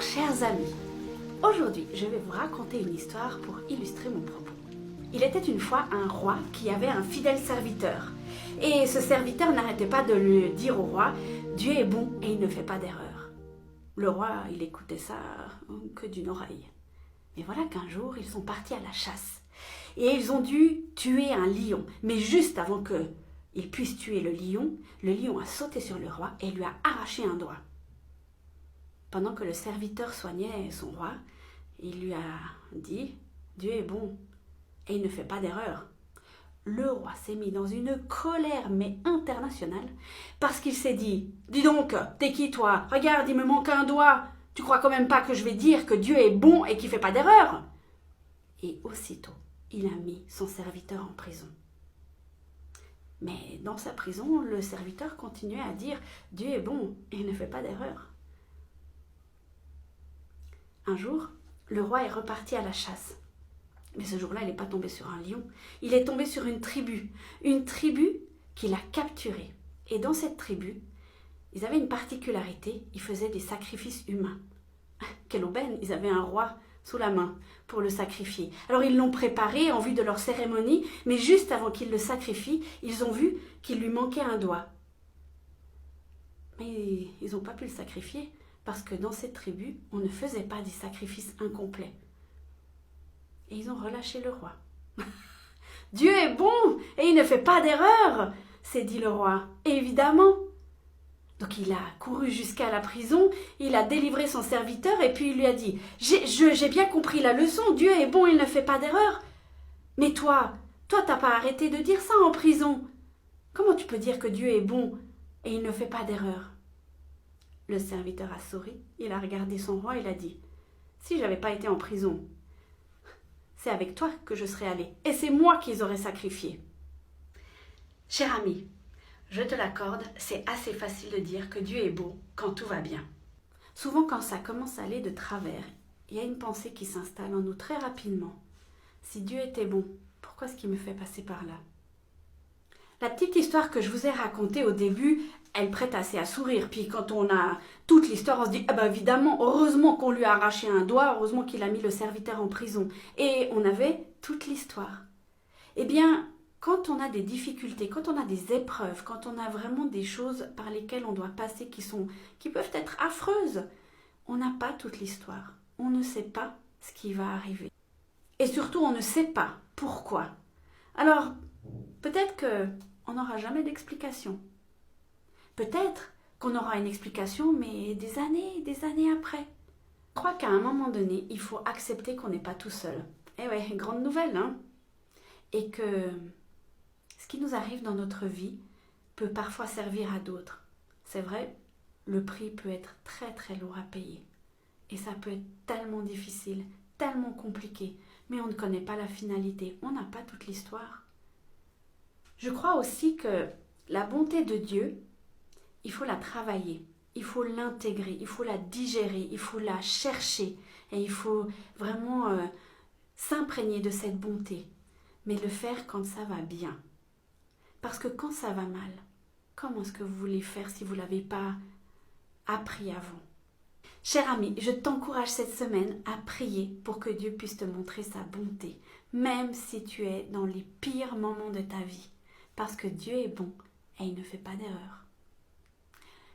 chers amis, aujourd'hui je vais vous raconter une histoire pour illustrer mon propos. Il était une fois un roi qui avait un fidèle serviteur. Et ce serviteur n'arrêtait pas de lui dire au roi « Dieu est bon et il ne fait pas d'erreur ». Le roi, il écoutait ça que d'une oreille. Mais voilà qu'un jour, ils sont partis à la chasse. Et ils ont dû tuer un lion. Mais juste avant qu'ils puissent tuer le lion a sauté sur le roi et lui a arraché un doigt. Pendant que le serviteur soignait son roi, il lui a dit « Dieu est bon et il ne fait pas d'erreur ». Le roi s'est mis dans une colère mais internationale parce qu'il s'est dit « Dis donc, t'es qui toi? Regarde, il me manque un doigt. Tu crois quand même pas que je vais dire que Dieu est bon et qu'il ne fait pas d'erreur ?» Et aussitôt, il a mis son serviteur en prison. Mais dans sa prison, le serviteur continuait à dire « Dieu est bon et il ne fait pas d'erreur ». Un jour, le roi est reparti à la chasse. Mais ce jour-là, il n'est pas tombé sur un lion. Il est tombé sur une tribu qu'il a capturée. Et dans cette tribu, ils avaient une particularité, ils faisaient des sacrifices humains. Quelle aubaine, ils avaient un roi sous la main pour le sacrifier. Alors ils l'ont préparé en vue de leur cérémonie, mais juste avant qu'ils le sacrifient, ils ont vu qu'il lui manquait un doigt. Mais ils n'ont pas pu le sacrifier parce que dans cette tribu, on ne faisait pas des sacrifices incomplets. Et ils ont relâché le roi. « Dieu est bon et il ne fait pas d'erreur !» s'est dit le roi. Et évidemment. Donc il a couru jusqu'à la prison, il a délivré son serviteur et puis il lui a dit « J'ai bien compris la leçon, Dieu est bon, il ne fait pas d'erreur. Mais toi, t'as pas arrêté de dire ça en prison. Comment tu peux dire que Dieu est bon et il ne fait pas d'erreur ?» Le serviteur a souri, il a regardé son roi et il a dit « Si j'avais pas été en prison, c'est avec toi que je serais allé, et c'est moi qu'ils auraient sacrifié. » Cher ami, je te l'accorde, c'est assez facile de dire que Dieu est beau quand tout va bien. Souvent quand ça commence à aller de travers, il y a une pensée qui s'installe en nous très rapidement. Si Dieu était bon, pourquoi est-ce qu'il me fait passer par là? La petite histoire que je vous ai racontée au début, elle prête assez à sourire. Puis quand on a toute l'histoire, on se dit « Ah ben évidemment, heureusement qu'on lui a arraché un doigt, heureusement qu'il a mis le serviteur en prison. » Et on avait toute l'histoire. Eh bien, quand on a des difficultés, quand on a des épreuves, quand on a vraiment des choses par lesquelles on doit passer qui peuvent être affreuses, on n'a pas toute l'histoire. On ne sait pas ce qui va arriver. Et surtout, on ne sait pas pourquoi. Alors, peut-être qu'on n'aura jamais d'explication. Peut-être qu'on aura une explication, mais des années après. Je crois qu'à un moment donné, il faut accepter qu'on n'est pas tout seul. Eh ouais, grande nouvelle, hein? Et que ce qui nous arrive dans notre vie peut parfois servir à d'autres. C'est vrai, le prix peut être très très lourd à payer. Et ça peut être tellement difficile, tellement compliqué, mais on ne connaît pas la finalité, on n'a pas toute l'histoire. Je crois aussi que la bonté de Dieu, il faut la travailler, il faut l'intégrer, il faut la digérer, il faut la chercher et il faut vraiment s'imprégner de cette bonté, mais le faire quand ça va bien. Parce que quand ça va mal, comment est-ce que vous voulez faire si vous ne l'avez pas appris avant? Cher ami, je t'encourage cette semaine à prier pour que Dieu puisse te montrer sa bonté, même si tu es dans les pires moments de ta vie. Parce que Dieu est bon et il ne fait pas d'erreur.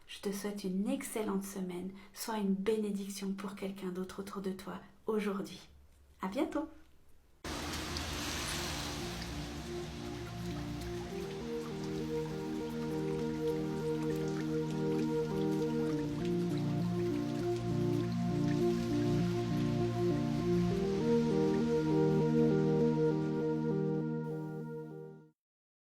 Je te souhaite une excellente semaine. Sois une bénédiction pour quelqu'un d'autre autour de toi aujourd'hui. À bientôt!